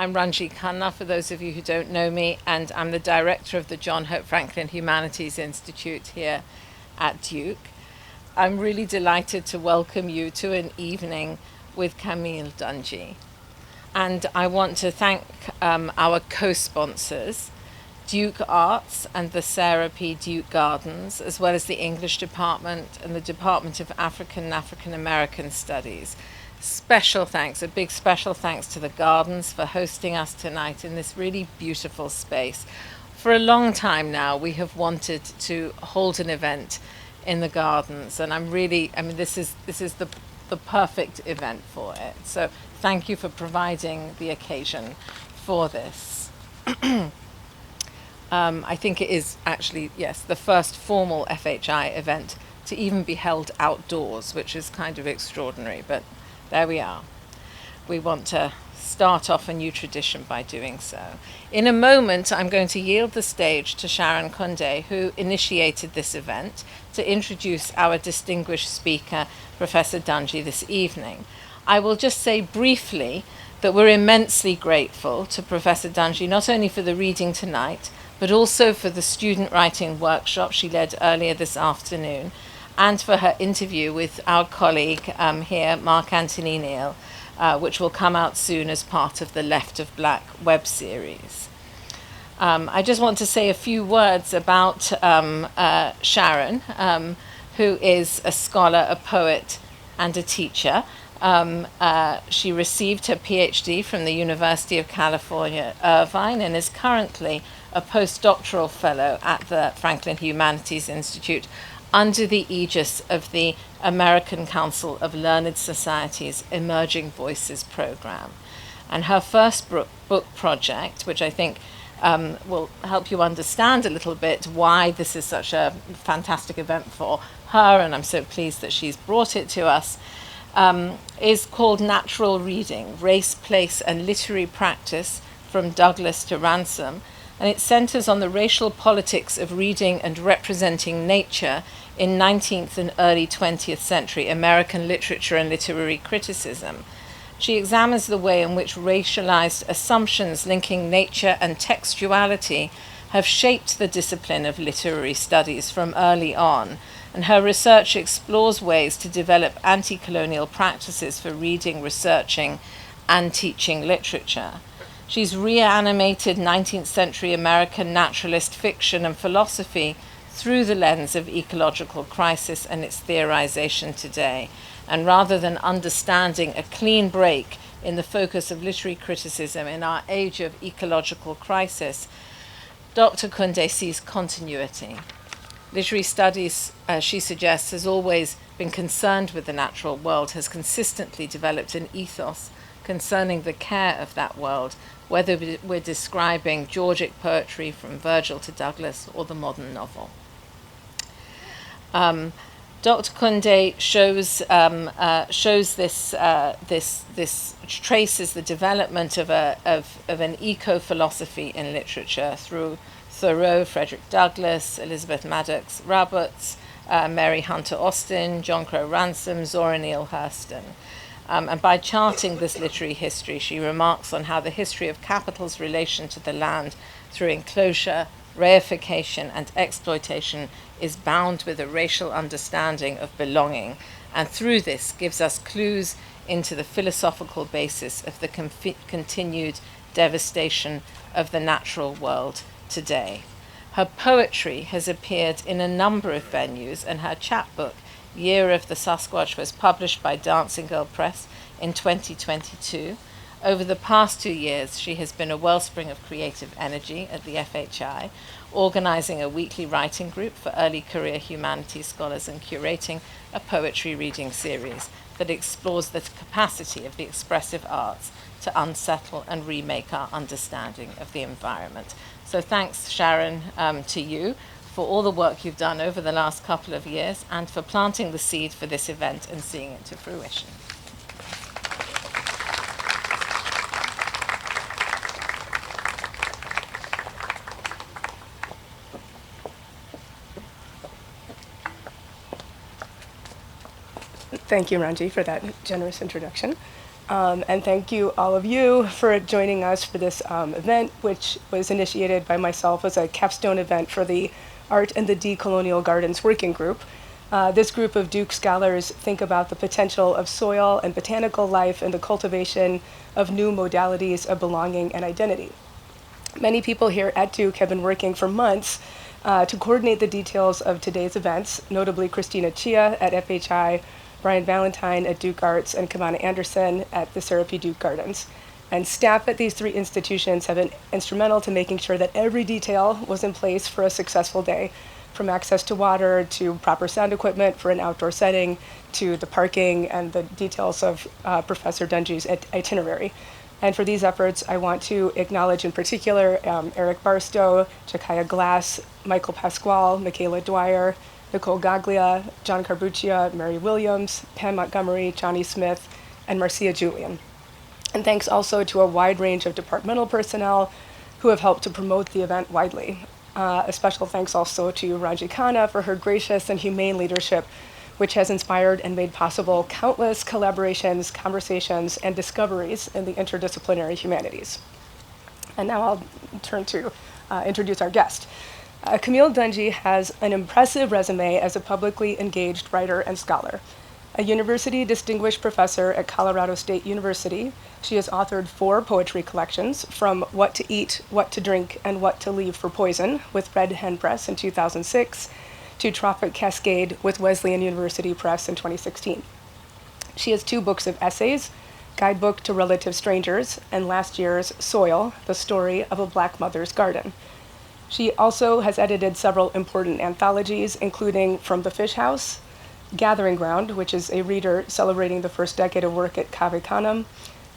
I'm Ranji Khanna, for those of you who don't know me, and I'm the director of the John Hope Franklin Humanities Institute here at Duke. I'm really delighted to welcome you to an evening with Camille Dungy. And I want to thank our co-sponsors, Duke Arts and the Sarah P. Duke Gardens, as well as the English Department and the Department of African and African American Studies. Special thanks, a big special thanks to the Gardens for hosting us tonight in this really beautiful space. For a long time now, we have wanted to hold an event in the Gardens, and this is the perfect event for it. So thank you for providing the occasion for this. I think it is actually, yes, the first formal FHI event to even be held outdoors, which is kind of extraordinary, but there we are. We want to start off a new tradition by doing so. In a moment, I'm going to yield the stage to Sharon Condé, who initiated this event, to introduce our distinguished speaker, Professor Dungy, this evening. I will just say briefly that we're immensely grateful to Professor Dungy, not only for the reading tonight, but also for the student writing workshop she led earlier this afternoon, and for her interview with our colleague here, Mark Anthony Neal, which will come out soon as part of the Left of Black web series. I just want to say a few words about Sharon, who is a scholar, a poet, and a teacher. She received her PhD from the University of California, Irvine, and is currently a postdoctoral fellow at the Franklin Humanities Institute under the aegis of the American Council of Learned Societies Emerging Voices program. And her first book project, which I think will help you understand a little bit why this is such a fantastic event for her, and I'm so pleased that she's brought it to us, is called Natural Reading, Race, Place, and Literary Practice from Douglas to Ransom. And it centers on the racial politics of reading and representing nature in 19th and early 20th century American literature and literary criticism. She examines the way in which racialized assumptions linking nature and textuality have shaped the discipline of literary studies from early on, and her research explores ways to develop anti-colonial practices for reading, researching, and teaching literature. She's reanimated 19th century American naturalist fiction and philosophy through the lens of ecological crisis and its theorization today. And rather than understanding a clean break in the focus of literary criticism in our age of ecological crisis, Dr. Condé sees continuity. Literary studies, she suggests, has always been concerned with the natural world, has consistently developed an ethos concerning the care of that world, whether we're describing Georgic poetry from Virgil to Douglas or the modern novel. Dr. Condé this traces the development of an eco-philosophy in literature through Thoreau, Frederick Douglass, Elizabeth Maddox Roberts, Mary Hunter Austin, John Crow Ransom, Zora Neale Hurston. And by charting this literary history, she remarks on how the history of capital's relation to the land through enclosure, reification, and exploitation is bound with a racial understanding of belonging, and through this gives us clues into the philosophical basis of the continued devastation of the natural world today. Her poetry has appeared in a number of venues, and her chapbook, Year of the Sasquatch, was published by Dancing Girl Press in 2022. Over the past 2 years, she has been a wellspring of creative energy at the FHI, organizing a weekly writing group for early career humanities scholars and curating a poetry reading series that explores the capacity of the expressive arts to unsettle and remake our understanding of the environment. So thanks, Sharon, to you for all the work you've done over the last couple of years and for planting the seed for this event and seeing it to fruition. Thank you, Ranji, for that generous introduction. And thank you, all of you, for joining us for this event, which was initiated by myself as a capstone event for the Art in the Decolonial Gardens Working Group. This group of Duke scholars think about the potential of soil and botanical life in the cultivation of new modalities of belonging and identity. Many people here at Duke have been working for months to coordinate the details of today's events, notably Christina Chia at FHI, Brian Valentine at Duke Arts, and Kamana Anderson at the Serape Duke Gardens. And staff at these three institutions have been instrumental to making sure that every detail was in place for a successful day, from access to water to proper sound equipment for an outdoor setting to the parking and the details of Professor Dungy's itinerary. And for these efforts, I want to acknowledge in particular Eric Barstow, Jakaya Glass, Michael Pasquale, Michaela Dwyer, Nicole Gaglia, John Carbuccia, Mary Williams, Pam Montgomery, Johnny Smith, and Marcia Julian. And thanks also to a wide range of departmental personnel who have helped to promote the event widely. A special thanks also to Raji Khanna for her gracious and humane leadership, which has inspired and made possible countless collaborations, conversations, and discoveries in the interdisciplinary humanities. And now I'll turn to introduce our guest. Camille Dungy has an impressive resume as a publicly engaged writer and scholar. A university distinguished professor at Colorado State University, she has authored 4 poetry collections, from What to Eat, What to Drink, and What to Leave for Poison with Red Hen Press in 2006, to Tropic Cascade with Wesleyan University Press in 2016. She has 2 books of essays, Guidebook to Relative Strangers, and last year's Soil, The Story of a Black Mother's Garden. She also has edited several important anthologies, including From the Fish House, Gathering Ground, which is a reader celebrating the first decade of work at Cave Canem,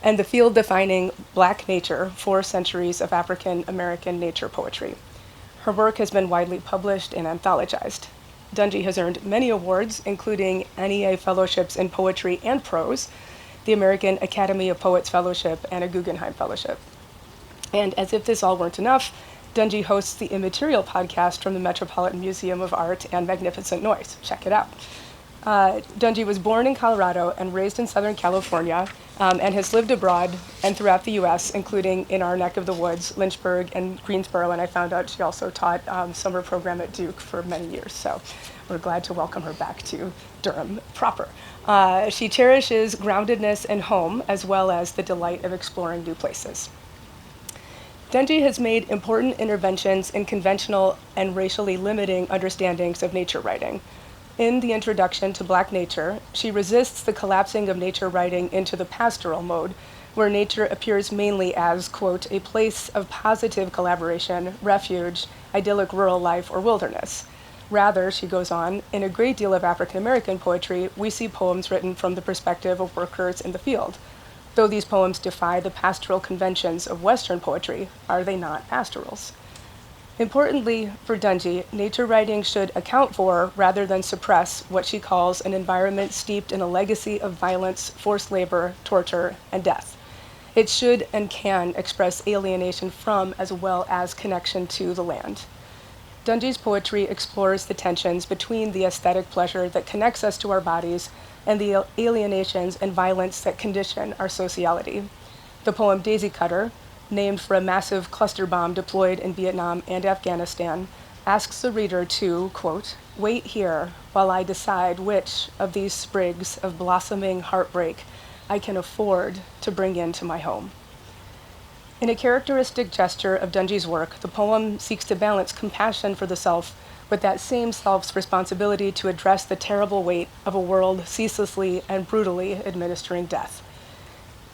and the field-defining Black Nature, 4 Centuries of African American Nature Poetry. Her work has been widely published and anthologized. Dungy has earned many awards, including NEA Fellowships in Poetry and Prose, the American Academy of Poets Fellowship, and a Guggenheim Fellowship. And as if this all weren't enough, Dungy hosts the Immaterial podcast from the Metropolitan Museum of Art and Magnificent Noise. Check it out. Dungy was born in Colorado and raised in Southern California, and has lived abroad and throughout the U.S., including in our neck of the woods, Lynchburg and Greensboro, and I found out she also taught summer program at Duke for many years, so we're glad to welcome her back to Durham proper. She cherishes groundedness and home, as well as the delight of exploring new places. Dungy has made important interventions in conventional and racially limiting understandings of nature writing. In the introduction to Black Nature, she resists the collapsing of nature writing into the pastoral mode, where nature appears mainly as, quote, a place of positive collaboration, refuge, idyllic rural life, or wilderness. Rather, she goes on, in a great deal of African American poetry, we see poems written from the perspective of workers in the field. Though these poems defy the pastoral conventions of Western poetry, are they not pastorals? Importantly, for Dungy, nature writing should account for, rather than suppress, what she calls an environment steeped in a legacy of violence, forced labor, torture, and death. It should and can express alienation from, as well as connection to, the land. Dungy's poetry explores the tensions between the aesthetic pleasure that connects us to our bodies and the alienations and violence that condition our sociality. The poem Daisy Cutter, named for a massive cluster bomb deployed in Vietnam and Afghanistan, asks the reader to, quote, wait here while I decide which of these sprigs of blossoming heartbreak I can afford to bring into my home. In a characteristic gesture of Dungy's work, the poem seeks to balance compassion for the self with that same self's responsibility to address the terrible weight of a world ceaselessly and brutally administering death.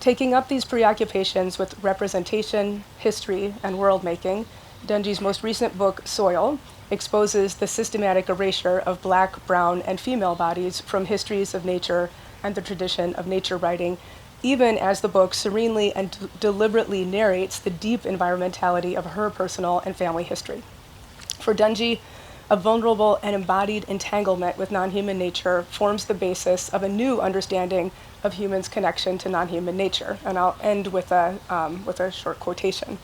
Taking up these preoccupations with representation, history, and world-making, Dungy's most recent book, Soil, exposes the systematic erasure of Black, brown, and female bodies from histories of nature and the tradition of nature writing, even as the book serenely and deliberately narrates the deep environmentality of her personal and family history. For Dungy, a vulnerable and embodied entanglement with non-human nature forms the basis of a new understanding of humans' connection to non-human nature. And I'll end with a short quotation.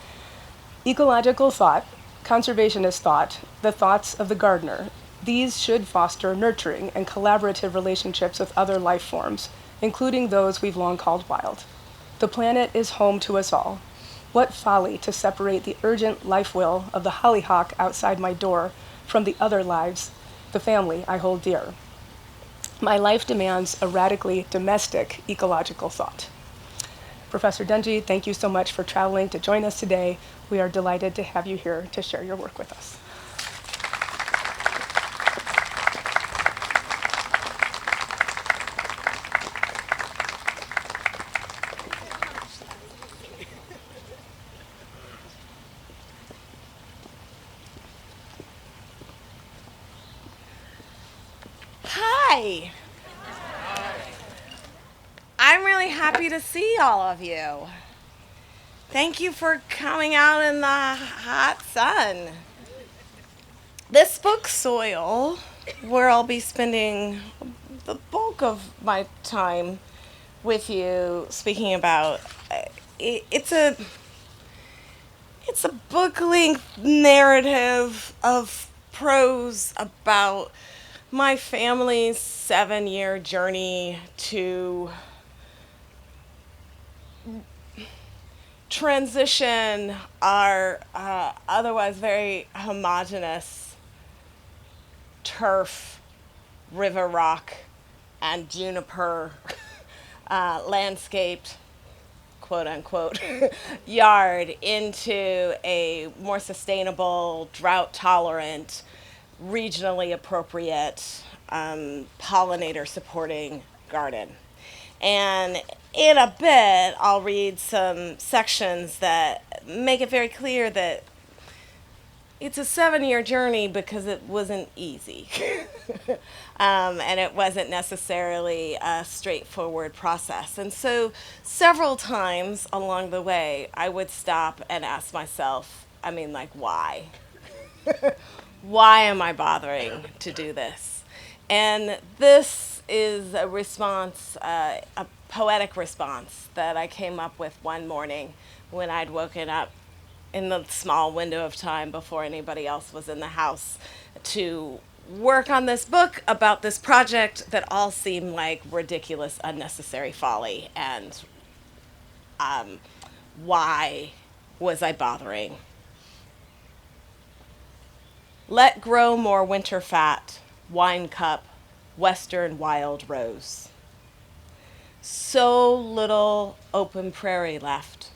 Ecological thought, conservationist thought, the thoughts of the gardener, these should foster nurturing and collaborative relationships with other life forms, including those we've long called wild. The planet is home to us all. What folly to separate the urgent life will of the hollyhock outside my door from the other lives, the family I hold dear. My life demands a radically domestic ecological thought. Professor Dungy, thank you so much for traveling to join us today. We are delighted to have you here to share your work with us. Hi. I'm really happy to see all of you. Thank you for coming out in the hot sun. This book, Soil, where I'll be spending the bulk of my time with you speaking about, it's a book-length narrative of prose about my family's 7-year journey to transition our otherwise very homogeneous turf, river rock, and juniper landscaped, quote unquote, yard into a more sustainable, drought tolerant, regionally appropriate, pollinator supporting garden. And in a bit, I'll read some sections that make it very clear that it's a 7-year journey because it wasn't easy. And it wasn't necessarily a straightforward process. And so several times along the way, I would stop and ask myself, why? Why am I bothering to do this? And this is a response, a poetic response that I came up with one morning when I'd woken up in the small window of time before anybody else was in the house to work on this book about this project that all seemed like ridiculous, unnecessary folly. And why was I bothering? Let grow more winter fat, wine cup, western wild rose. So little open prairie left,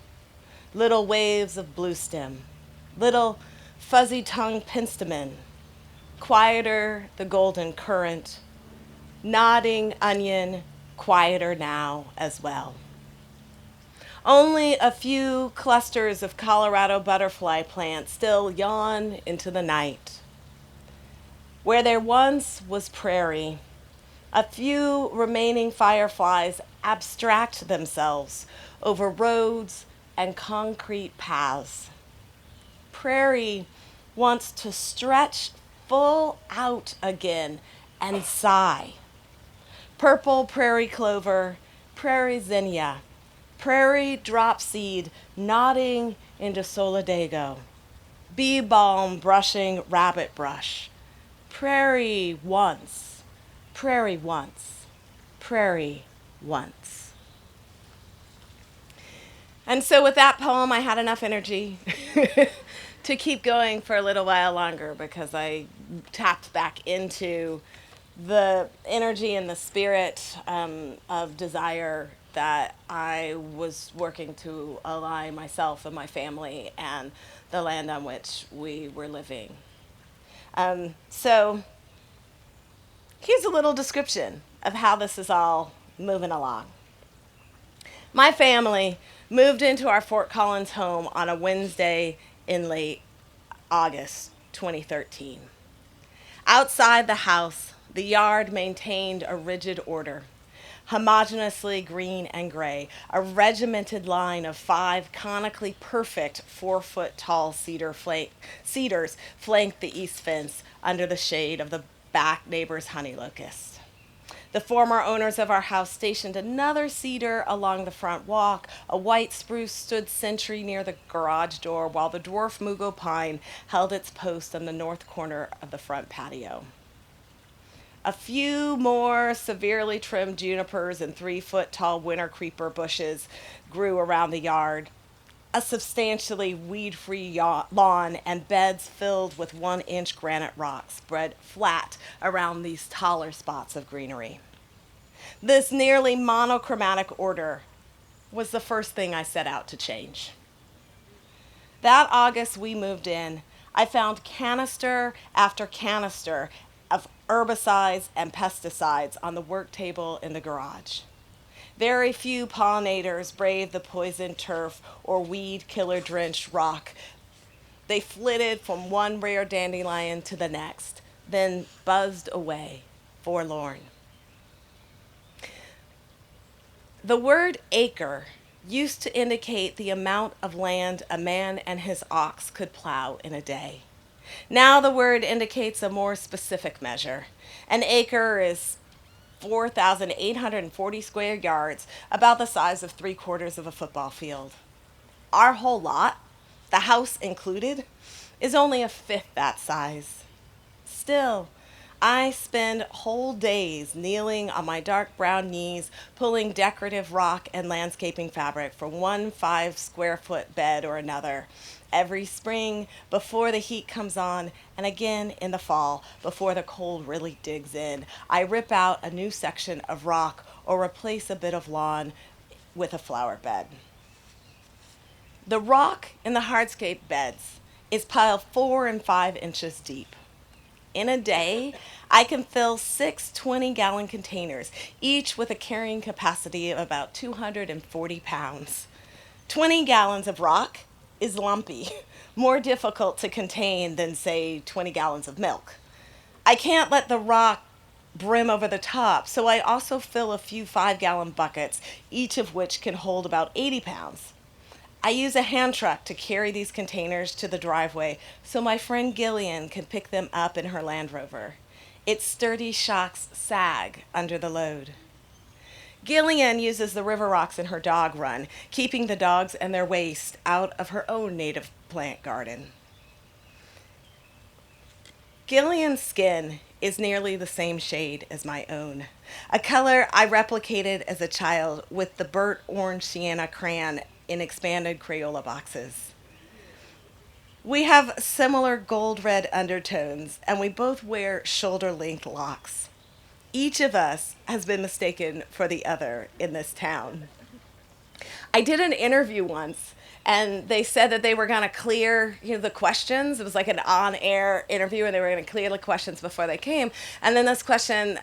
little waves of blue stem, little fuzzy-tongued penstemon, quieter the golden current, nodding onion, quieter now as well. Only a few clusters of Colorado butterfly plants still yawn into the night. Where there once was prairie, a few remaining fireflies abstract themselves over roads and concrete paths. Prairie wants to stretch full out again and sigh. Purple prairie clover, prairie zinnia, prairie drop seed nodding into solidago, bee balm brushing rabbit brush. Prairie once, prairie once, prairie once. And so with that poem, I had enough energy to keep going for a little while longer because I tapped back into the energy and the spirit of desire that I was working to align myself and my family and the land on which we were living. So here's a little description of how this is all moving along. My family moved into our Fort Collins home on a Wednesday in late August 2013. Outside the house, the yard maintained a rigid order, homogenously green and gray. A regimented line of 5 conically perfect 4-foot-tall cedars flanked the east fence under the shade of the back neighbor's honey locust. The former owners of our house stationed another cedar along the front walk. A white spruce stood sentry near the garage door, while the dwarf mugo pine held its post on the north corner of the front patio. A few more severely trimmed junipers and 3-foot-tall winter creeper bushes grew around the yard. A substantially weed-free lawn and beds filled with 1-inch granite rock spread flat around these taller spots of greenery. This nearly monochromatic order was the first thing I set out to change. That August we moved in, I found canister after canister of herbicides and pesticides on the work table in the garage. Very few pollinators braved the poisoned turf or weed killer drenched rock. They flitted from one rare dandelion to the next, then buzzed away, forlorn. The word acre used to indicate the amount of land a man and his ox could plow in a day. Now the word indicates a more specific measure. An acre is 4,840 square yards, about the size of 3/4 of a football field. Our whole lot, the house included, is only a fifth that size. Still, I spend whole days kneeling on my dark brown knees, pulling decorative rock and landscaping fabric from one 5-square-foot bed or another. Every spring, before the heat comes on, and again in the fall, before the cold really digs in, I rip out a new section of rock or replace a bit of lawn with a flower bed. The rock in the hardscape beds is piled 4 and 5 inches deep. In a day, I can fill 6 20-gallon containers, each with a carrying capacity of about 240 pounds. 20 gallons of rock is lumpy, more difficult to contain than, say, 20 gallons of milk. I can't let the rock brim over the top, so I also fill a few 5-gallon buckets, each of which can hold about 80 pounds. I use a hand truck to carry these containers to the driveway so my friend Gillian can pick them up in her Land Rover. Its sturdy shocks sag under the load. Gillian uses the river rocks in her dog run, keeping the dogs and their waste out of her own native plant garden. Gillian's skin is nearly the same shade as my own, a color I replicated as a child with the burnt orange sienna crayon in expanded Crayola boxes. We have similar gold-red undertones, and we both wear shoulder-length locks. Each of us has been mistaken for the other in this town. I did an interview once, and they said that they were going to clear, the questions. It was like an on-air interview, and they were going to clear the questions before they came. And then this question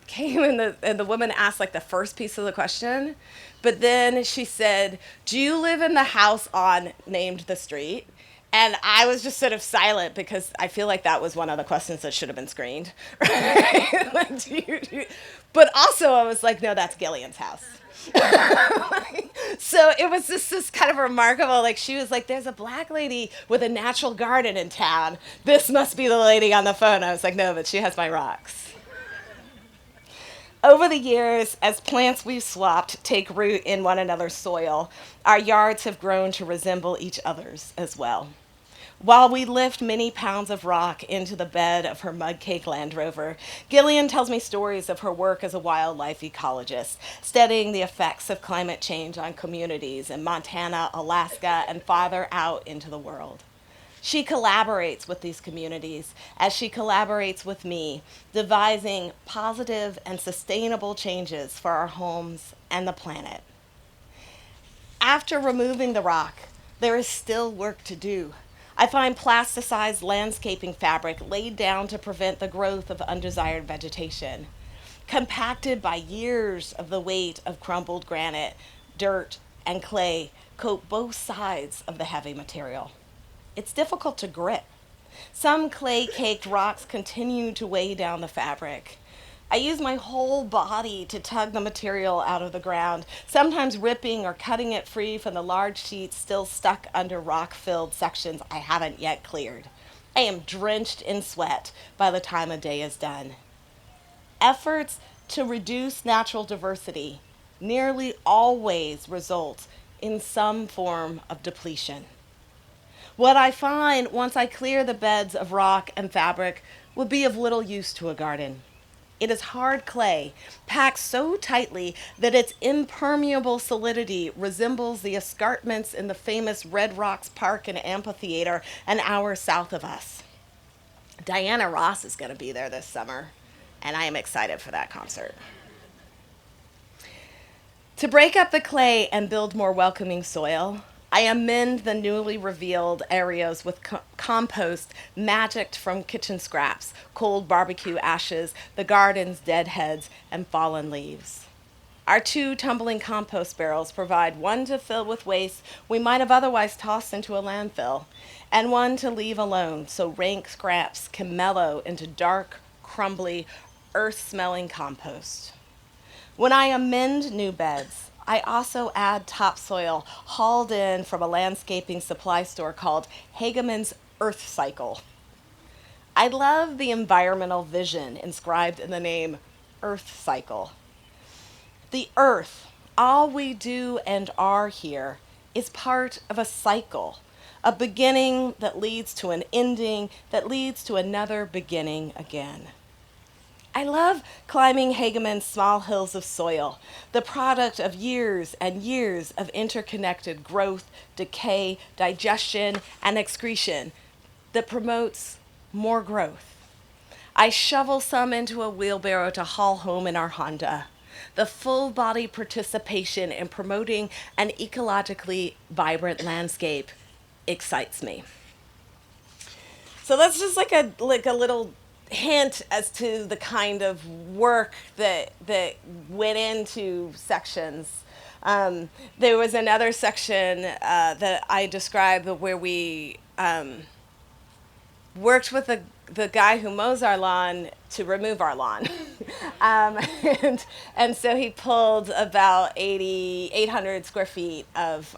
came, and the woman asked like the first piece of the question, but then she said, "Do you live in the house on named the street?" And I was just sort of silent because I feel like that was one of the questions that should have been screened. Right? Like, but also I was like, no, that's Gillian's house. So it was just this kind of remarkable, like she was like, there's a black lady with a natural garden in town. This must be the lady on the phone. I was like, no, but she has my rocks. Over the years, as plants we've swapped take root in one another's soil, our yards have grown to resemble each other's as well. While we lift many pounds of rock into the bed of her mud-cake Land Rover, Gillian tells me stories of her work as a wildlife ecologist, studying the effects of climate change on communities in Montana, Alaska, and farther out into the world. She collaborates with these communities as she collaborates with me, devising positive and sustainable changes for our homes and the planet. After removing the rock, there is still work to do. I find plasticized landscaping fabric laid down to prevent the growth of undesired vegetation. Compacted by years of the weight of crumbled granite, dirt, and clay coat both sides of the heavy material. It's difficult to grip. Some clay-caked rocks continue to weigh down the fabric. I use my whole body to tug the material out of the ground, sometimes ripping or cutting it free from the large sheets still stuck under rock-filled sections I haven't yet cleared. I am drenched in sweat by the time a day is done. Efforts to reduce natural diversity nearly always result in some form of depletion. What I find once I clear the beds of rock and fabric will be of little use to a garden. It is hard clay, packed so tightly that its impermeable solidity resembles the escarpments in the famous Red Rocks Park and Amphitheater an hour south of us. Diana Ross is going to be there this summer, and I am excited for that concert. To break up the clay and build more welcoming soil, I amend the newly revealed areas with compost magicked from kitchen scraps, cold barbecue ashes, the garden's deadheads, and fallen leaves. Our 2 tumbling compost barrels provide one to fill with waste we might have otherwise tossed into a landfill, and one to leave alone so rank scraps can mellow into dark, crumbly, earth-smelling compost. When I amend new beds, I also add topsoil hauled in from a landscaping supply store called Hageman's Earth Cycle. I love the environmental vision inscribed in the name Earth Cycle. The earth, all we do and are here, is part of a cycle, a beginning that leads to an ending that leads to another beginning again. I love climbing Hageman's small hills of soil, the product of years and years of interconnected growth, decay, digestion, and excretion that promotes more growth. I shovel some into a wheelbarrow to haul home in our Honda. The full body participation in promoting an ecologically vibrant landscape excites me. So that's just like a little hint as to the kind of work that went into sections. There was another section that I described where we worked with the guy who mows our lawn to remove our lawn. And so he pulled about 800 square feet of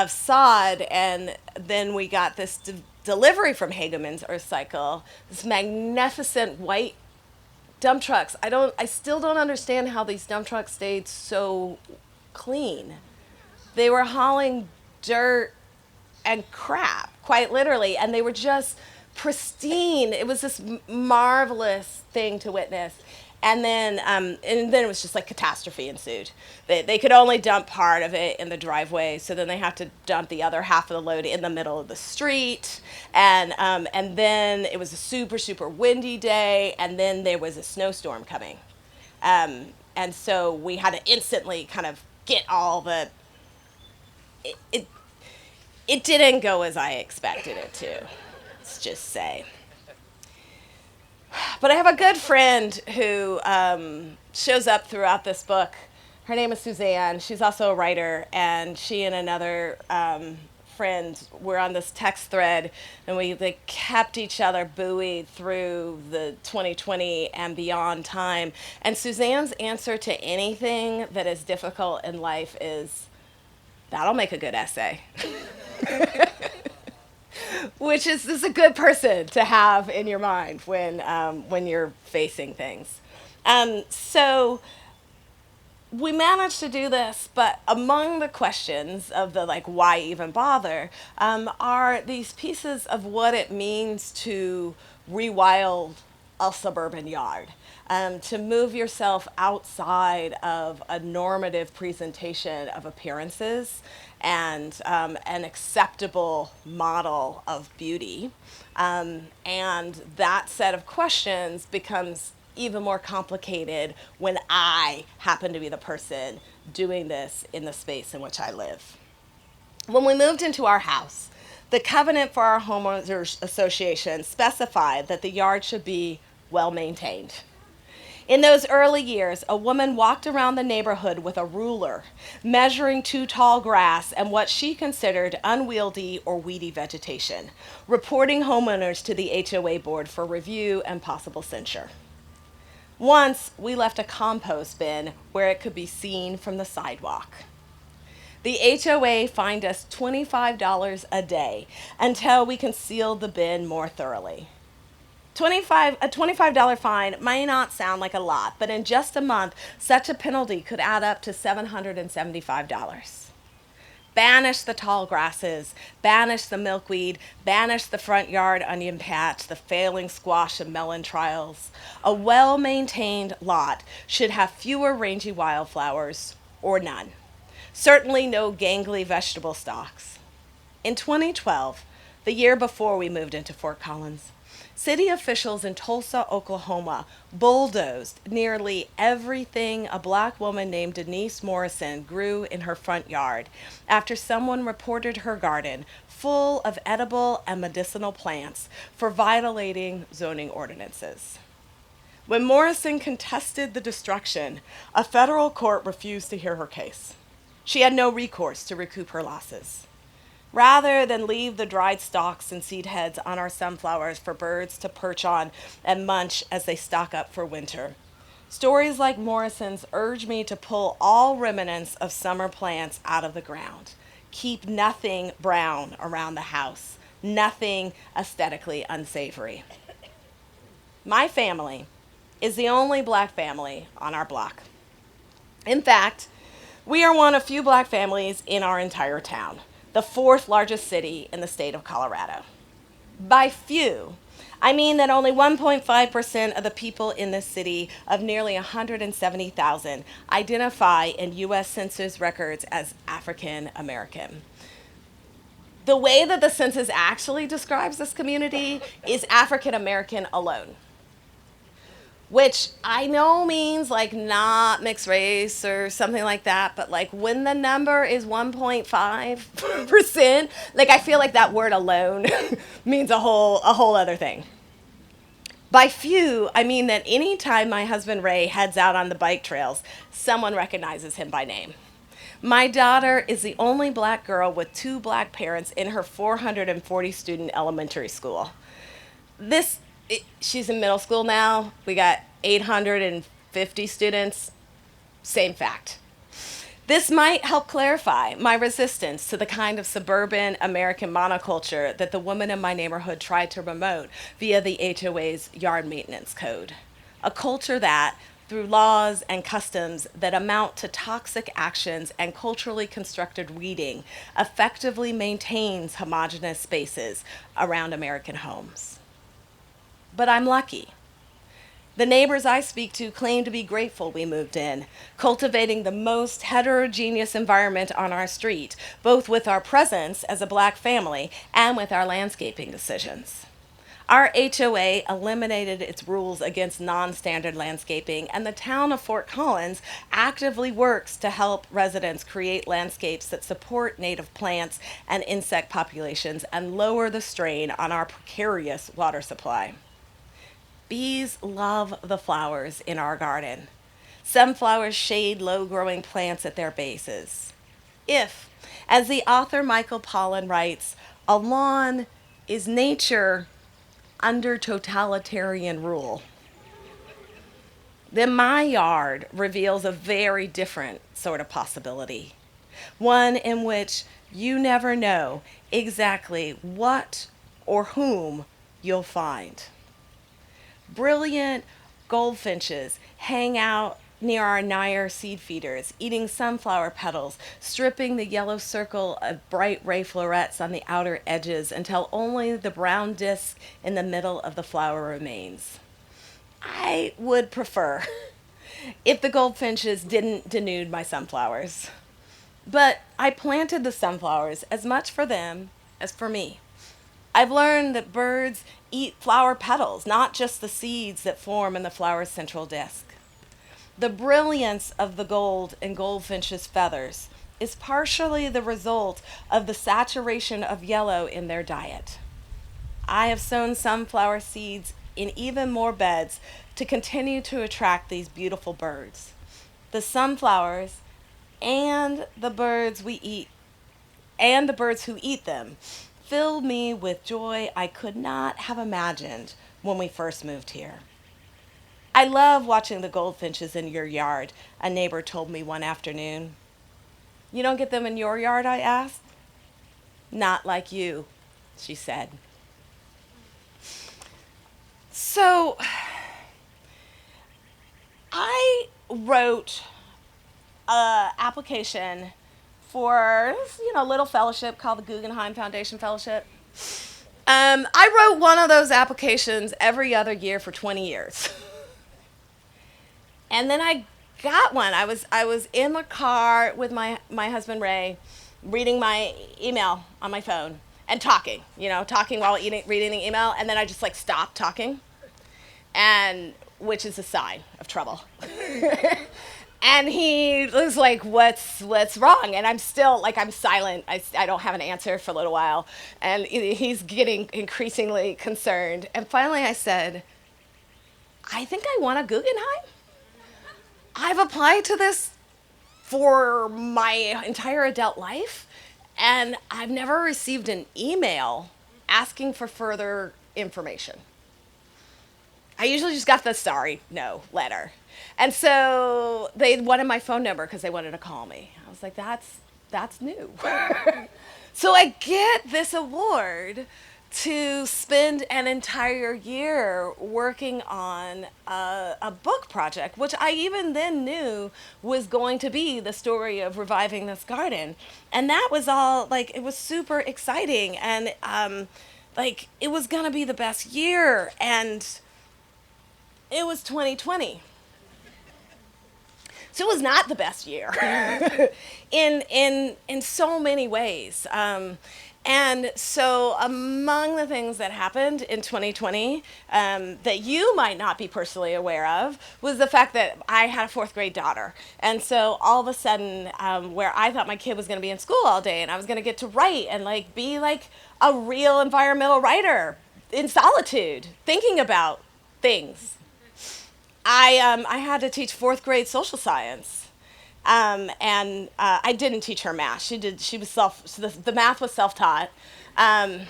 sod, and then we got this delivery from Hageman's Earth Cycle, this magnificent white dump trucks. I still don't understand how these dump trucks stayed so clean. They were hauling dirt and crap, quite literally, and they were just pristine. It was this marvelous thing to witness. And then it was just like catastrophe ensued. They could only dump part of it in the driveway, so then they have to dump the other half of the load in the middle of the street. And then it was a super, super windy day, and then there was a snowstorm coming. And so we had to instantly kind of get all the... It didn't go as I expected it to, let's just say. But I have a good friend who shows up throughout this book. Her name is Suzanne. She's also a writer, and she and another friend were on this text thread, and we kept each other buoyed through the 2020 and beyond time. And Suzanne's answer to anything that is difficult in life is, that'll make a good essay. Which is a good person to have in your mind when you're facing things. So we managed to do this, but among the questions of the why even bother are these pieces of what it means to rewild a suburban yard. To move yourself outside of a normative presentation of appearances and an acceptable model of beauty. And that set of questions becomes even more complicated when I happen to be the person doing this in the space in which I live. When we moved into our house, the covenant for our homeowners association specified that the yard should be well maintained. In those early years, a woman walked around the neighborhood with a ruler, measuring too tall grass and what she considered unwieldy or weedy vegetation, reporting homeowners to the HOA board for review and possible censure. Once, we left a compost bin where it could be seen from the sidewalk. The HOA fined us $25 a day until we concealed the bin more thoroughly. A $25 fine may not sound like a lot, but in just a month, such a penalty could add up to $775. Banish the tall grasses, banish the milkweed, banish the front yard onion patch, the failing squash and melon trials. A well-maintained lot should have fewer rangy wildflowers or none. Certainly no gangly vegetable stalks. In 2012, the year before we moved into Fort Collins, city officials in Tulsa, Oklahoma, bulldozed nearly everything a black woman named Denise Morrison grew in her front yard after someone reported her garden full of edible and medicinal plants for violating zoning ordinances. When Morrison contested the destruction, a federal court refused to hear her case. She had no recourse to recoup her losses. Rather than leave the dried stalks and seed heads on our sunflowers for birds to perch on and munch as they stock up for winter, stories like Morrison's urge me to pull all remnants of summer plants out of the ground. Keep nothing brown around the house, nothing aesthetically unsavory. My family is the only black family on our block. In fact, we are one of few black families in our entire town, the fourth largest city in the state of Colorado. By few, I mean that only 1.5% of the people in this city of nearly 170,000 identify in U.S. Census records as African American. The way that the census actually describes this community is African American alone, which I know means like not mixed race or something like that, but like when the number is 1.5%, like I feel like that word alone means a whole other thing. By few, I mean that anytime my husband Ray heads out on the bike trails, someone recognizes him by name. My daughter is the only black girl with 2 black parents in her 440 student elementary school. She's in middle school now. We got 850 students. Same fact. This might help clarify my resistance to the kind of suburban American monoculture that the women in my neighborhood tried to promote via the HOA's yard maintenance code. A culture that, through laws and customs that amount to toxic actions and culturally constructed weeding, effectively maintains homogeneous spaces around American homes. But I'm lucky. The neighbors I speak to claim to be grateful we moved in, cultivating the most heterogeneous environment on our street, both with our presence as a black family and with our landscaping decisions. Our HOA eliminated its rules against non-standard landscaping, and the town of Fort Collins actively works to help residents create landscapes that support native plants and insect populations and lower the strain on our precarious water supply. Bees love the flowers in our garden. Sunflowers shade low-growing plants at their bases. If, as the author Michael Pollan writes, a lawn is nature under totalitarian rule, then my yard reveals a very different sort of possibility. One in which you never know exactly what or whom you'll find. Brilliant goldfinches hang out near our Nair seed feeders, eating sunflower petals, stripping the yellow circle of bright ray florets on the outer edges until only the brown disc in the middle of the flower remains. I would prefer if the goldfinches didn't denude my sunflowers. But I planted the sunflowers as much for them as for me. I've learned that birds eat flower petals, not just the seeds that form in the flower's central disc. The brilliance of the gold in goldfinches' feathers is partially the result of the saturation of yellow in their diet. I have sown sunflower seeds in even more beds to continue to attract these beautiful birds. The sunflowers and the birds we eat, and the birds who eat them, filled me with joy I could not have imagined when we first moved here. I love watching the goldfinches in your yard, a neighbor told me one afternoon. You don't get them in your yard, I asked. Not like you, she said. So, I wrote an application for a little fellowship called the Guggenheim Foundation Fellowship. I wrote one of those applications every other year for 20 years. And then I got one. I was in the car with my husband Ray, reading my email on my phone and talking while reading the email, and then I just stopped talking, and which is a sign of trouble. And he was like, what's wrong? And I'm still, I'm silent. I don't have an answer for a little while. And he's getting increasingly concerned. And finally I said, I think I want a Guggenheim. I've applied to this for my entire adult life, and I've never received an email asking for further information. I usually just got the sorry, no letter. And so they wanted my phone number because they wanted to call me. I was like, that's new. So I get this award to spend an entire year working on a book project, which I even then knew was going to be the story of reviving this garden. And that was all, it was super exciting. And, it was going to be the best year. And it was 2020. So it was not the best year in so many ways. And so among the things that happened in 2020 that you might not be personally aware of was the fact that I had a 4th grade daughter. And so all of a sudden, where I thought my kid was going to be in school all day and I was going to get to write and be a real environmental writer in solitude, thinking about things. I had to teach 4th grade social science, and I didn't teach her math. She was the math was self-taught, and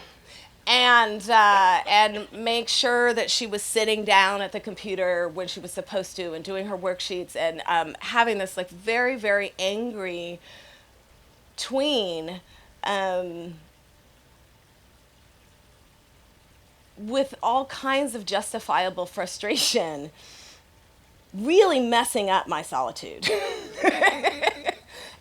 make sure that she was sitting down at the computer when she was supposed to and doing her worksheets and having this very, very angry tween with all kinds of justifiable frustration, really messing up my solitude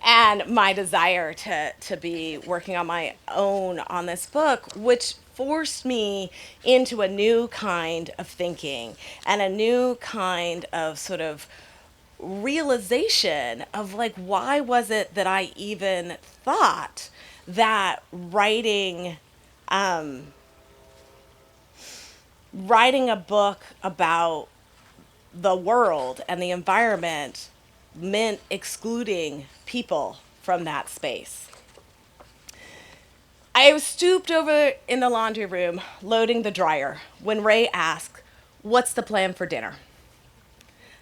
and my desire to be working on my own on this book, which forced me into a new kind of thinking and a new kind of sort of realization of why was it that I even thought that writing a book about the world and the environment meant excluding people from that space. I was stooped over in the laundry room, loading the dryer, when Ray asked, "What's the plan for dinner?"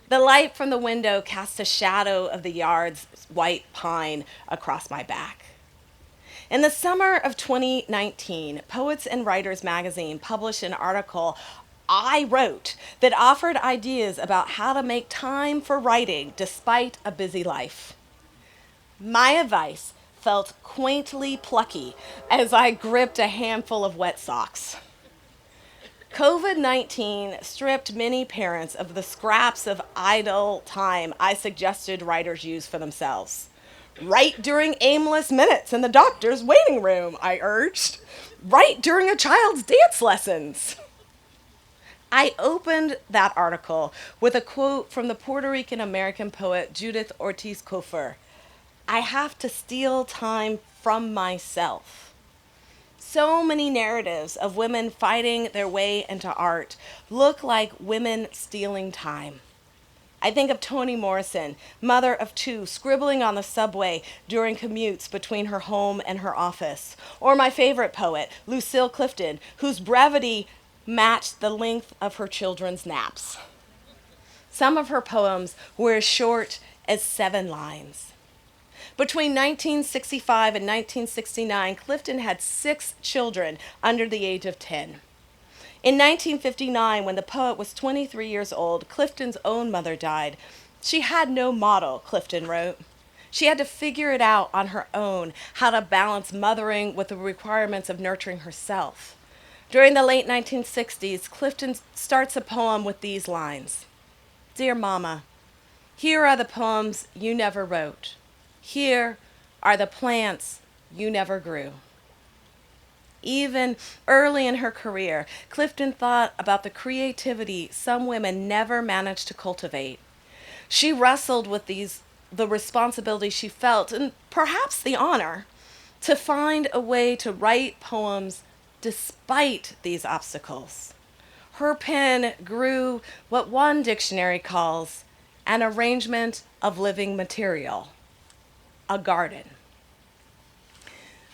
The light from the window cast a shadow of the yard's white pine across my back. In the summer of 2019, Poets and Writers magazine published an article I wrote that offered ideas about how to make time for writing despite a busy life. My advice felt quaintly plucky as I gripped a handful of wet socks. COVID-19 stripped many parents of the scraps of idle time I suggested writers use for themselves. Write during aimless minutes in the doctor's waiting room, I urged. Write during a child's dance lessons. I opened that article with a quote from the Puerto Rican American poet Judith Ortiz Cofer. "I have to steal time from myself." So many narratives of women fighting their way into art look like women stealing time. I think of Toni Morrison, mother of 2, scribbling on the subway during commutes between her home and her office. Or my favorite poet, Lucille Clifton, whose brevity matched the length of her children's naps. Some of her poems were as short as 7 lines. Between 1965 and 1969, Clifton had 6 children under the age of 10. In 1959, when the poet was 23 years old, Clifton's own mother died. She had no model, Clifton wrote. She had to figure it out on her own, how to balance mothering with the requirements of nurturing herself. During the late 1960s, Clifton starts a poem with these lines. "Dear Mama, here are the poems you never wrote. Here are the plants you never grew. Even early in her career, Clifton thought about the creativity some women never managed to cultivate. She wrestled with the responsibility she felt, and perhaps the honor, to find a way to write poems despite these obstacles. Her pen grew what one dictionary calls an arrangement of living material, a garden.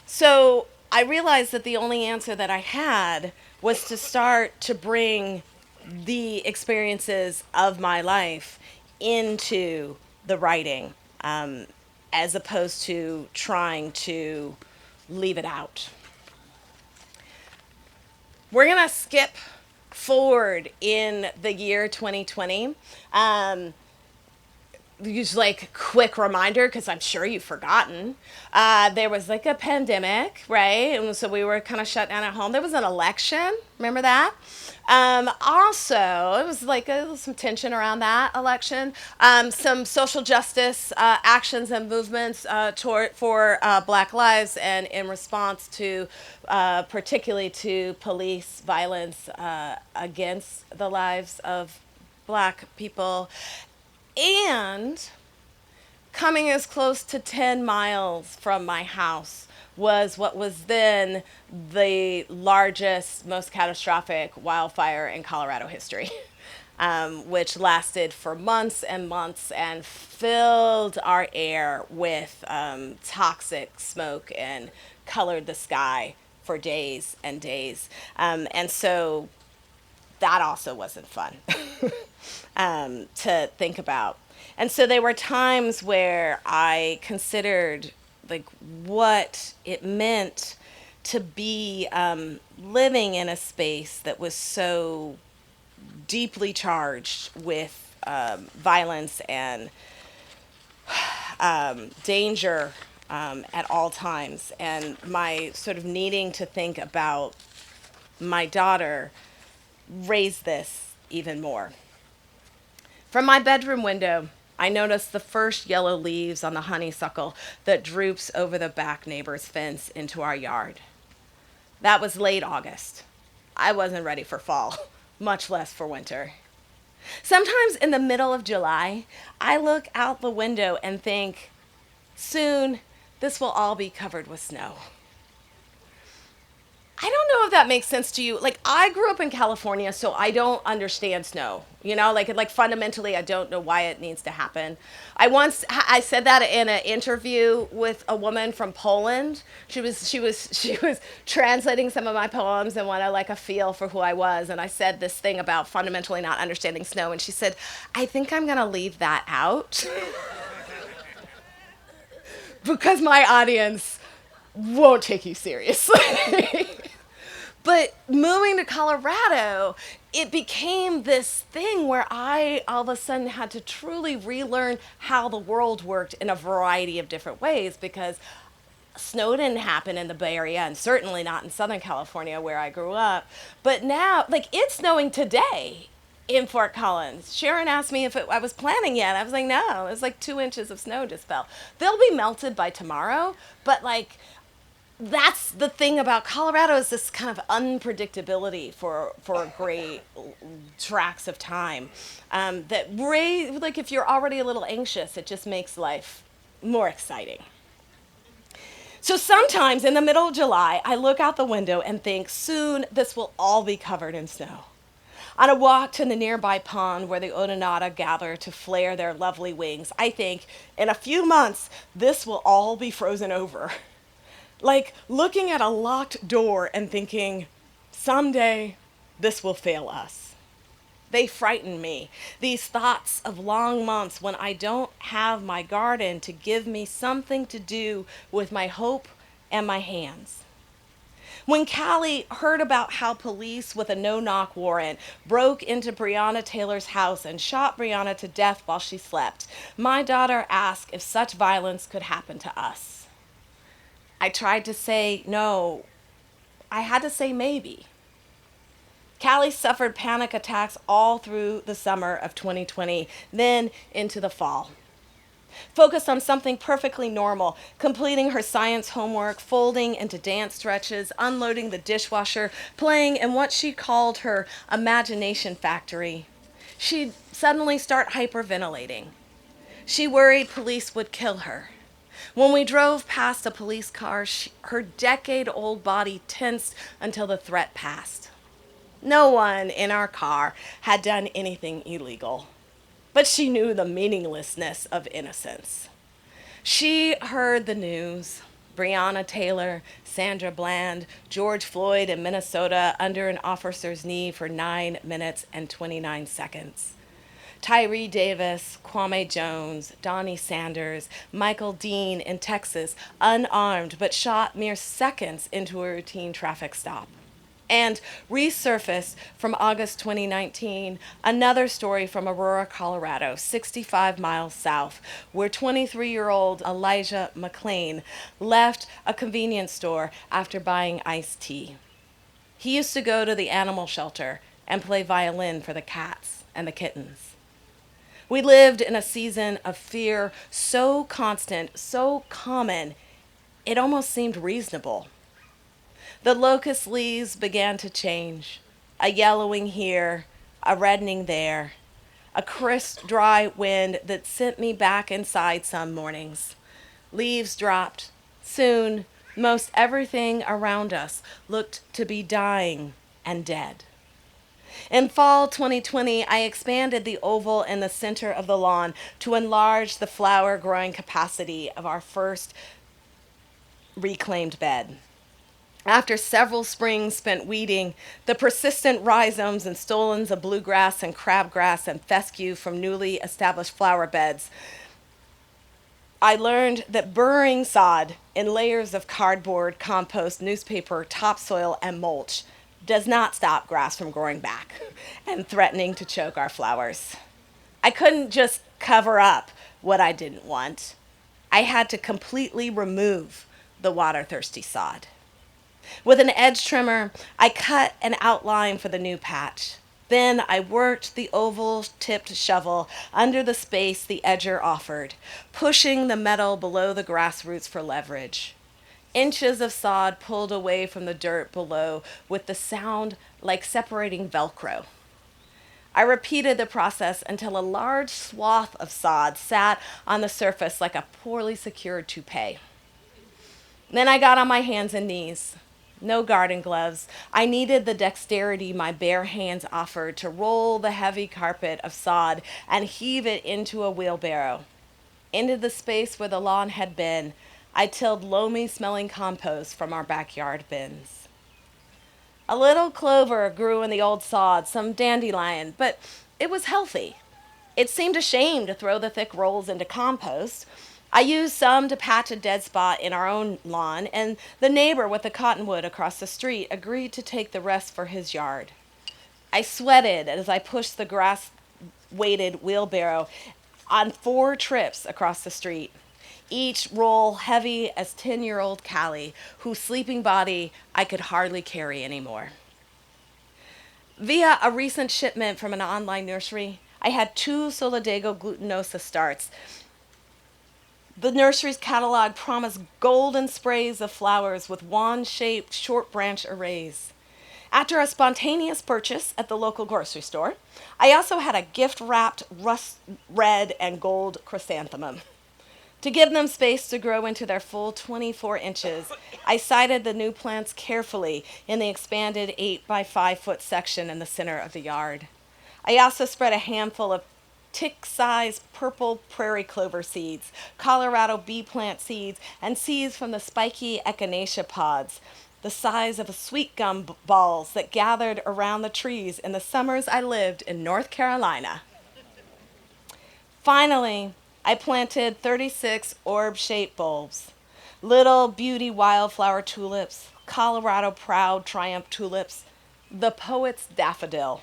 So I realized that the only answer that I had was to start to bring the experiences of my life into the writing, as opposed to trying to leave it out. We're going to skip forward in the year 2020. Use like quick reminder, because I'm sure you've forgotten. There was like a pandemic, right? And so we were kind of shut down at home. There was an election. Remember that? Also, it was like some tension around that election. Some social justice actions and movements for Black lives, and in response to, particularly to police violence against the lives of Black people. And coming as close to 10 miles from my house was what was then the largest, most catastrophic wildfire in Colorado history, which lasted for months and months and filled our air with toxic smoke and colored the sky for days and days. And so that also wasn't fun to think about. And so there were times where I considered like what it meant to be living in a space that was so deeply charged with violence and danger at all times, and my sort of needing to think about my daughter raised this even more. From my bedroom window, I noticed the first yellow leaves on the honeysuckle that droops over the back neighbor's fence into our yard. That was late August. I wasn't ready for fall, much less for winter. Sometimes in the middle of July, I look out the window and think, soon this will all be covered with snow. I don't know if that makes sense to you. Like, I grew up in California, so I don't understand snow. You know, like fundamentally, I don't know why it needs to happen. I said that in an interview with a woman from Poland. She was translating some of my poems and wanted like a feel for who I was. And I said this thing about fundamentally not understanding snow, and she said, "I think I'm gonna leave that out because my audience won't take you seriously." But moving to Colorado, it became this thing where I all of a sudden had to truly relearn how the world worked in a variety of different ways, because snow didn't happen in the Bay Area, and certainly not in Southern California where I grew up. But now, like, it's snowing today in Fort Collins. Sharon asked me if I was planning yet. I was like, no, it's like 2 inches of snow just fell. They'll be melted by tomorrow, but like, that's the thing about Colorado, is this kind of unpredictability for great tracts of time, that like if you're already a little anxious, it just makes life more exciting. So sometimes in the middle of July, I look out the window and think, soon this will all be covered in snow. On a walk to the nearby pond where the Odonata gather to flare their lovely wings, I think, in a few months, this will all be frozen over. Like looking at a locked door and thinking, someday this will fail us. They frighten me, these thoughts of long months when I don't have my garden to give me something to do with my hope and my hands. When Callie heard about how police with a no-knock warrant broke into Breonna Taylor's house and shot Breonna to death while she slept, my daughter asked if such violence could happen to us. I tried to say no. I had to say maybe. Callie suffered panic attacks all through the summer of 2020, then into the fall. Focused on something perfectly normal, completing her science homework, folding into dance stretches, unloading the dishwasher, playing in what she called her imagination factory. She'd suddenly start hyperventilating. She worried police would kill her. When we drove past a police car, her decade-old body tensed until the threat passed. No one in our car had done anything illegal, but she knew the meaninglessness of innocence. She heard the news. Breonna Taylor, Sandra Bland, George Floyd in Minnesota under an officer's knee for 9 minutes and 29 seconds. Tyree Davis, Kwame Jones, Donnie Sanders, Michael Dean in Texas, unarmed but shot mere seconds into a routine traffic stop. And resurfaced from August 2019, another story from Aurora, Colorado, 65 miles south, where 23-year-old Elijah McLean left a convenience store after buying iced tea. He used to go to the animal shelter and play violin for the cats and the kittens. We lived in a season of fear so constant, so common, it almost seemed reasonable. The locust leaves began to change, a yellowing here, a reddening there, a crisp, dry wind that sent me back inside some mornings. Leaves dropped. Soon, most everything around us looked to be dying and dead. In fall 2020, I expanded the oval in the center of the lawn to enlarge the flower growing capacity of our first reclaimed bed. After several springs spent weeding, the persistent rhizomes and stolons of bluegrass and crabgrass and fescue from newly established flower beds, I learned that burying sod in layers of cardboard, compost, newspaper, topsoil, and mulch does not stop grass from growing back and threatening to choke our flowers. I couldn't just cover up what I didn't want. I had to completely remove the water-thirsty sod. With an edge trimmer, I cut an outline for the new patch. Then I worked the oval-tipped shovel under the space the edger offered, pushing the metal below the grass roots for leverage. Inches of sod pulled away from the dirt below with the sound like separating Velcro. I repeated the process until a large swath of sod sat on the surface like a poorly secured toupee. Then I got on my hands and knees. No garden gloves. I needed the dexterity my bare hands offered to roll the heavy carpet of sod and heave it into a wheelbarrow. Into the space where the lawn had been, I tilled loamy-smelling compost from our backyard bins. A little clover grew in the old sod, some dandelion, but it was healthy. It seemed a shame to throw the thick rolls into compost. I used some to patch a dead spot in our own lawn, and the neighbor with the cottonwood across the street agreed to take the rest for his yard. I sweated as I pushed the grass-weighted wheelbarrow on 4 trips across the street, each roll heavy as 10-year-old Callie, whose sleeping body I could hardly carry anymore. Via a recent shipment from an online nursery, I had 2 Solidago glutinosa starts. The nursery's catalog promised golden sprays of flowers with wand-shaped short branch arrays. After a spontaneous purchase at the local grocery store, I also had a gift-wrapped rust red and gold chrysanthemum. To give them space to grow into their full 24 inches, I sited the new plants carefully in the expanded 8 by 5 foot section in the center of the yard. I also spread a handful of tick-sized purple prairie clover seeds, Colorado bee plant seeds, and seeds from the spiky echinacea pods, the size of sweet gum balls that gathered around the trees in the summers I lived in North Carolina. Finally, I planted 36 orb-shaped bulbs, little beauty wildflower tulips, Colorado proud triumph tulips, the poet's daffodil.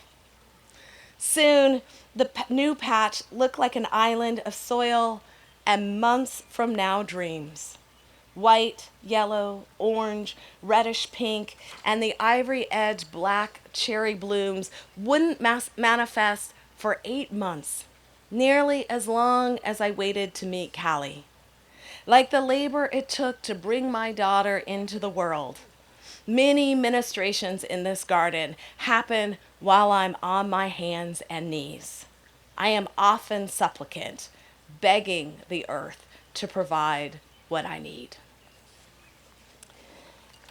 Soon, the new patch looked like an island of soil and months from now dreams. White, yellow, orange, reddish pink, and the ivory-edged black cherry blooms wouldn't manifest for 8 months. nearly as long as I waited to meet Callie. Like the labor it took to bring my daughter into the world. Many ministrations in this garden happen while I'm on my hands and knees. I am often supplicant, begging the earth to provide what I need.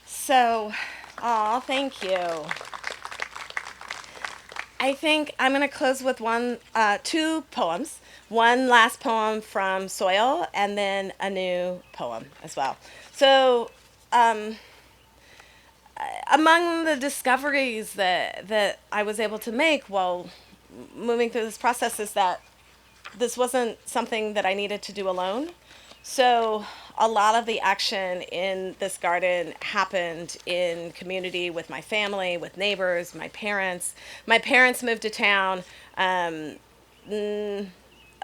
So, thank you. I think I'm going to close with two poems. One last poem from Soil, and then a new poem as well. So, among the discoveries that I was able to make while moving through this process is that this wasn't something that I needed to do alone. So a lot of the action in this garden happened in community with my family, with neighbors, my parents. My parents moved to town a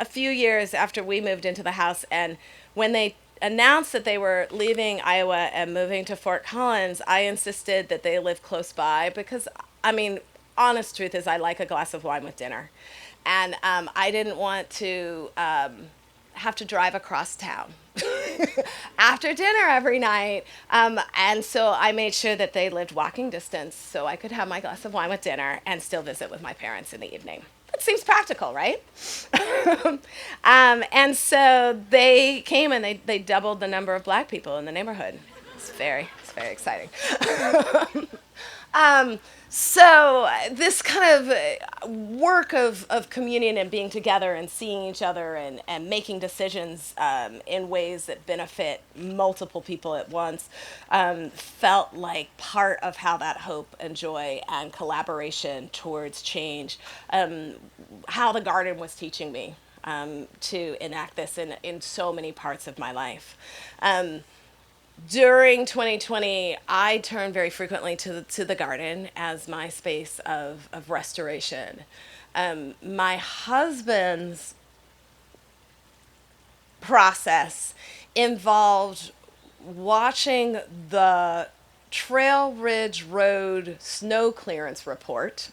few years after we moved into the house, and when they announced that they were leaving Iowa and moving to Fort Collins, I insisted that they live close by because, I mean, honest truth is I like a glass of wine with dinner. And I didn't want to have to drive across town after dinner every night. And so I made sure that they lived walking distance so I could have my glass of wine with dinner and still visit with my parents in the evening. That seems practical, right? And so they came and they doubled the number of black people in the neighborhood. It's very exciting. So this kind of work of communion and being together and seeing each other and making decisions in ways that benefit multiple people at once felt like part of how that hope and joy and collaboration towards change, how the garden was teaching me to enact this in so many parts of my life. During 2020, I turned very frequently to the garden as my space of restoration. My husband's process involved watching the Trail Ridge Road snow clearance report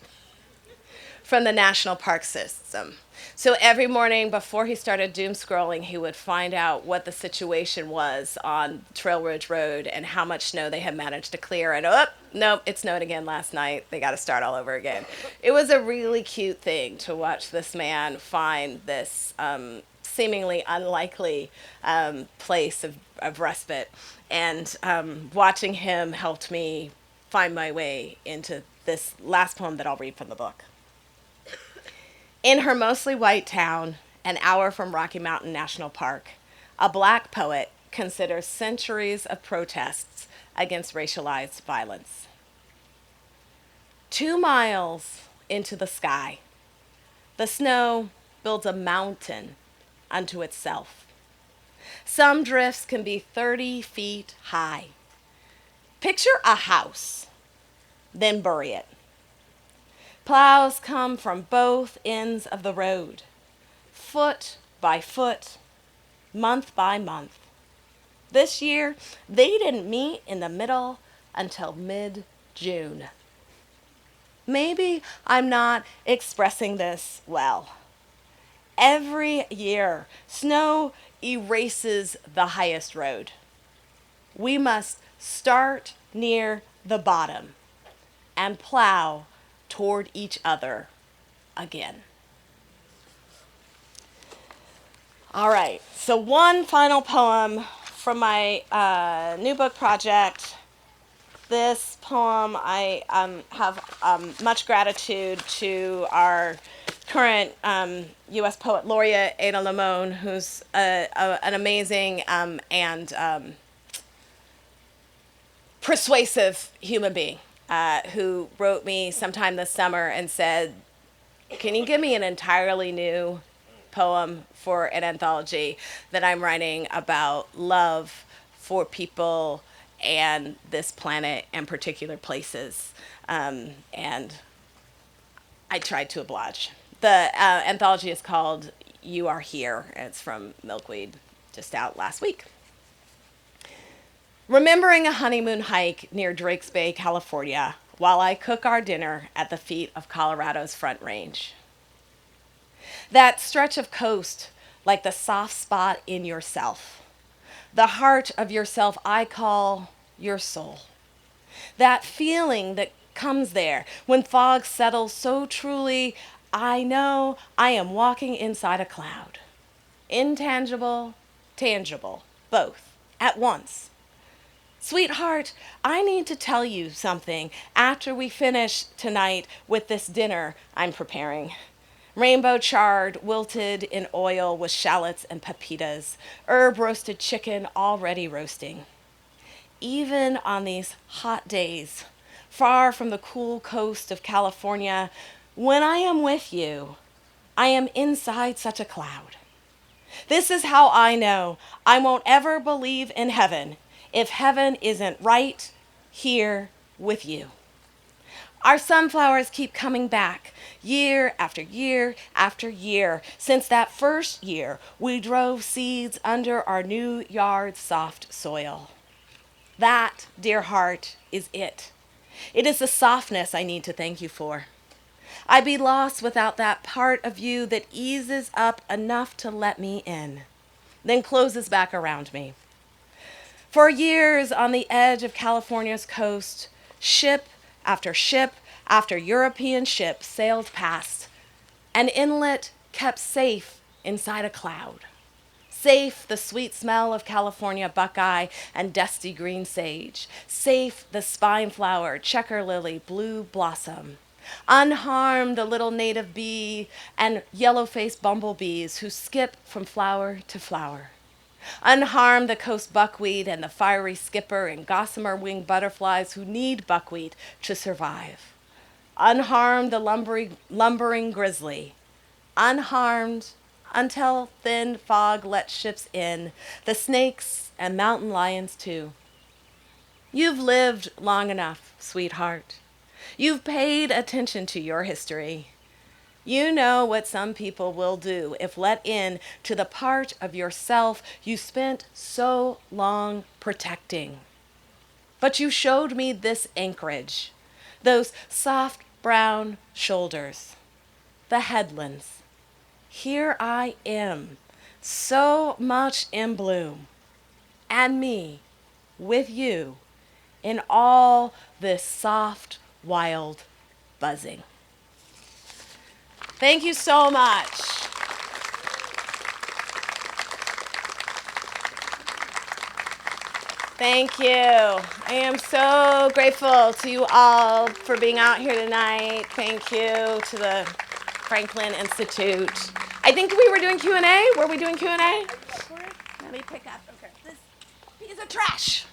from the National Park System. So every morning before he started doom scrolling, he would find out what the situation was on Trail Ridge Road and how much snow they had managed to clear. And nope, it snowed again last night. They got to start all over again. It was a really cute thing to watch this man find this seemingly unlikely place of respite. And watching him helped me find my way into this last poem that I'll read from the book. In her mostly white town, an hour from Rocky Mountain National Park, a black poet considers centuries of protests against racialized violence. 2 miles into the sky, the snow builds a mountain unto itself. Some drifts can be 30 feet high. Picture a house, then bury it. Plows come from both ends of the road, foot by foot, month by month. This year, they didn't meet in the middle until mid-June. Maybe I'm not expressing this well. Every year, snow erases the highest road. We must start near the bottom and plow toward each other again. All right, so one final poem from my new book project. This poem, I have much gratitude to our current U.S. Poet Laureate, Ada Limon, who's an amazing and persuasive human being. Who wrote me sometime this summer and said, can you give me an entirely new poem for an anthology that I'm writing about love for people and this planet and particular places? And I tried to oblige. The anthology is called You Are Here, and it's from Milkweed, just out last week. Remembering a honeymoon hike near Drakes Bay, California, while I cook our dinner at the feet of Colorado's Front Range. That stretch of coast like the soft spot in yourself. The heart of yourself I call your soul. That feeling that comes there when fog settles so truly, I know I am walking inside a cloud. Intangible, tangible, both at once. Sweetheart, I need to tell you something after we finish tonight with this dinner I'm preparing. Rainbow chard, wilted in oil with shallots and pepitas, herb roasted chicken already roasting. Even on these hot days, far from the cool coast of California, when I am with you, I am inside such a cloud. This is how I know I won't ever believe in heaven if heaven isn't right here with you. Our sunflowers keep coming back year after year after year since that first year we drove seeds under our new yard's soft soil. That, dear heart, is it. It is the softness I need to thank you for. I'd be lost without that part of you that eases up enough to let me in, then closes back around me. For years on the edge of California's coast, ship after European ship sailed past, an inlet kept safe inside a cloud. Safe the sweet smell of California buckeye and dusty green sage. Safe the spine flower, checker lily, blue blossom. Unharmed the little native bee and yellow-faced bumblebees who skip from flower to flower. Unharmed the coast buckwheat and the fiery skipper and gossamer-winged butterflies who need buckwheat to survive. Unharmed the lumbering grizzly. Unharmed until thin fog lets ships in, the snakes and mountain lions too. You've lived long enough, sweetheart. You've paid attention to your history. You know what some people will do if let in to the part of yourself you spent so long protecting. But you showed me this anchorage, those soft brown shoulders, the headlands. Here I am, so much in bloom, and me with you in all this soft, wild buzzing. Thank you so much. Thank you. I am so grateful to you all for being out here tonight. Thank you to the Franklin Institute. I think we were doing Q&A. Were we doing Q&A? Let me pick up this piece of trash.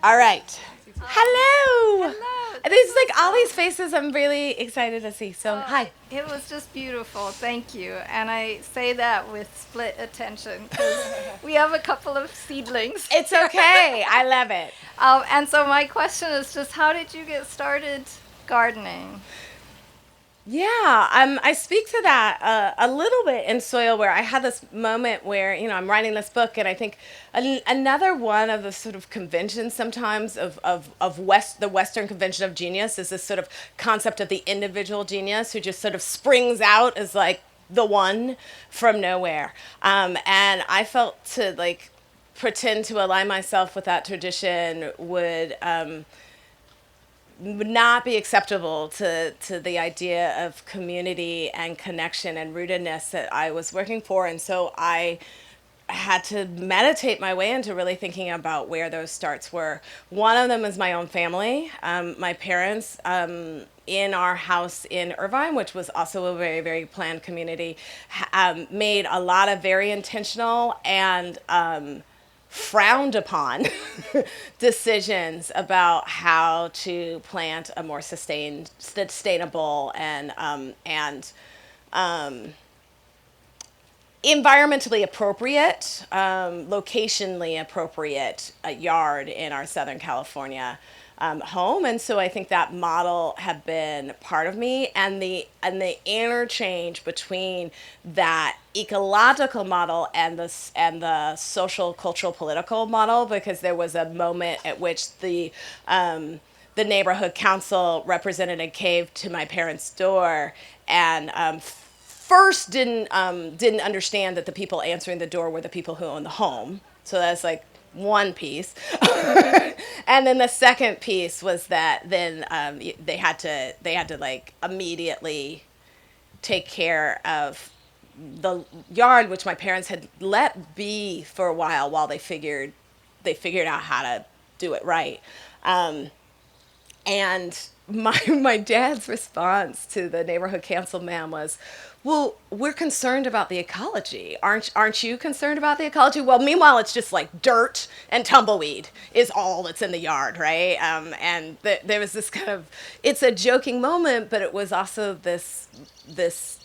All right. Hello. Hello. There's like all these faces I'm really excited to see. So, hi. It was just beautiful. Thank you. And I say that with split attention because we have a couple of seedlings. It's okay. I love it. And so my question is just how did you get started gardening? Yeah, I speak to that a little bit in Soil, where I had this moment where, I'm writing this book, and I think another one of the sort of conventions sometimes of the Western convention of genius is this sort of concept of the individual genius who just sort of springs out as like the one from nowhere. And I felt to like pretend to align myself with that tradition would not be acceptable to the idea of community and connection and rootedness that I was working for. And so I had to meditate my way into really thinking about where those starts were. One of them is my own family. My parents, in our house in Irvine, which was also a very, very planned community, made a lot of very intentional and frowned upon decisions about how to plant a more sustainable and environmentally appropriate, locationally appropriate yard in our Southern California home. And so I think that model had been part of me, and the interchange between that ecological model and the social, cultural, political model, because there was a moment at which the neighborhood council representative came to my parents' door and first didn't understand that the people answering the door were the people who own the home. So that's like one piece. And then the second piece was that then they had to like immediately take care of the yard, which my parents had let be for a while they figured out how to do it right. And my dad's response to the neighborhood councilman was, well, we're concerned about the ecology. Aren't you concerned about the ecology? Well, meanwhile, it's just like dirt and tumbleweed is all that's in the yard, right? And there was this kind of, it's a joking moment, but it was also this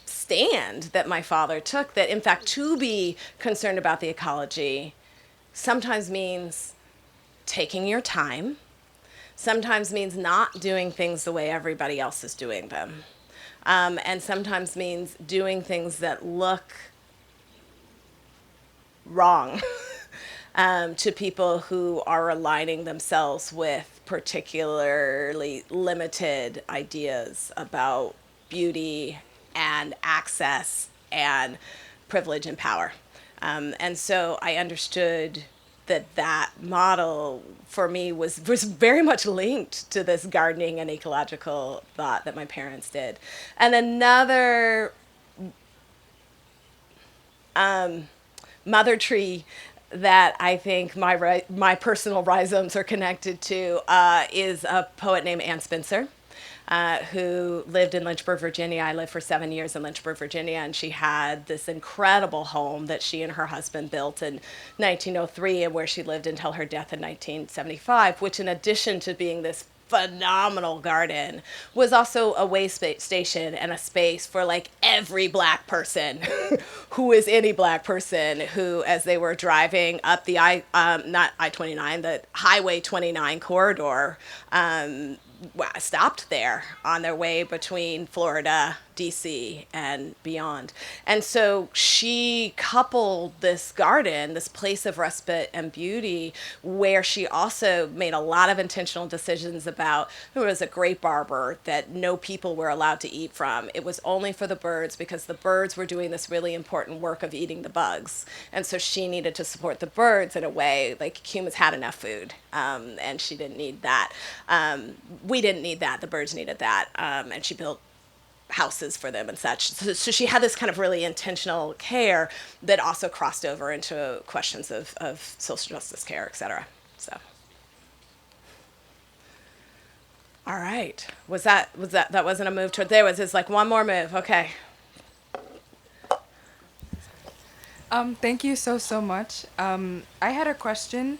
stand that my father took, that in fact to be concerned about the ecology sometimes means taking your time, sometimes means not doing things the way everybody else is doing them. And sometimes means doing things that look wrong to people who are aligning themselves with particularly limited ideas about beauty and access and privilege and power. And so I understood that model for me was very much linked to this gardening and ecological thought that my parents did. And another mother tree that I think my personal rhizomes are connected to is a poet named Anne Spencer, who lived in Lynchburg, Virginia. I lived for 7 years in Lynchburg, Virginia, and she had this incredible home that she and her husband built in 1903 and where she lived until her death in 1975, which in addition to being this phenomenal garden was also a way station and a space for like every black person who is any black person who, as they were driving up the not I-29, the Highway 29 corridor, stopped there on their way between Florida, DC, and beyond. And so she coupled this garden, this place of respite and beauty, where she also made a lot of intentional decisions about, there was a grape arbor that no people were allowed to eat from. It was only for the birds because the birds were doing this really important work of eating the bugs. And so she needed to support the birds in a way, like humans had enough food, and she didn't need that. We didn't need that, the birds needed that, and she built houses for them and such. So she had this kind of really intentional care that also crossed over into questions of social justice care, et cetera. So, all right. That wasn't a move toward, there was, it's like one more move, okay. Thank you so much. I had a question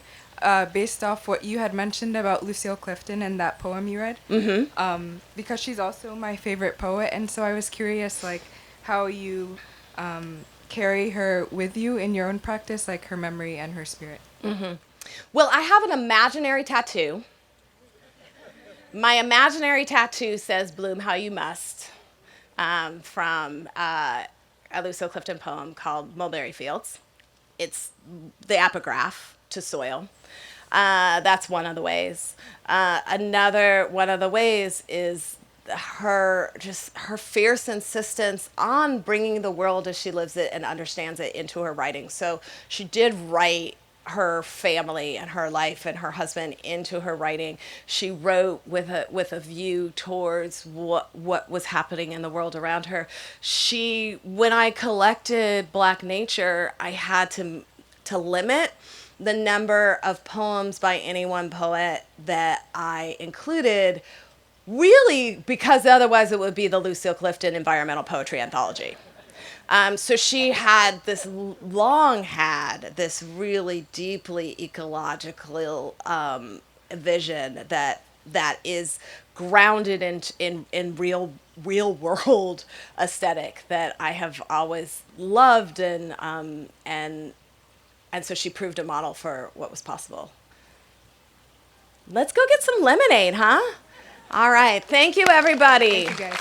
based off what you had mentioned about Lucille Clifton and that poem you read. Mm-hmm. Because she's also my favorite poet, and so I was curious, like, how you carry her with you in your own practice, like her memory and her spirit. Mm-hmm. Well, I have an imaginary tattoo. My imaginary tattoo says, "Bloom how you must," from a Lucille Clifton poem called Mulberry Fields. It's the epigraph to soil. That's one of the ways. Another one of the ways is her fierce insistence on bringing the world as she lives it and understands it into her writing. So she did write her family and her life and her husband into her writing. She wrote with a view towards what was happening in the world around her. When I collected Black Nature, I had to limit the number of poems by any one poet that I included, really because otherwise it would be the Lucille Clifton Environmental Poetry Anthology. So she had this really deeply ecological vision that is grounded in real world aesthetic that I have always loved, and so she proved a model for what was possible. Let's go get some lemonade, huh? All right. Thank you, everybody. Thank you, guys.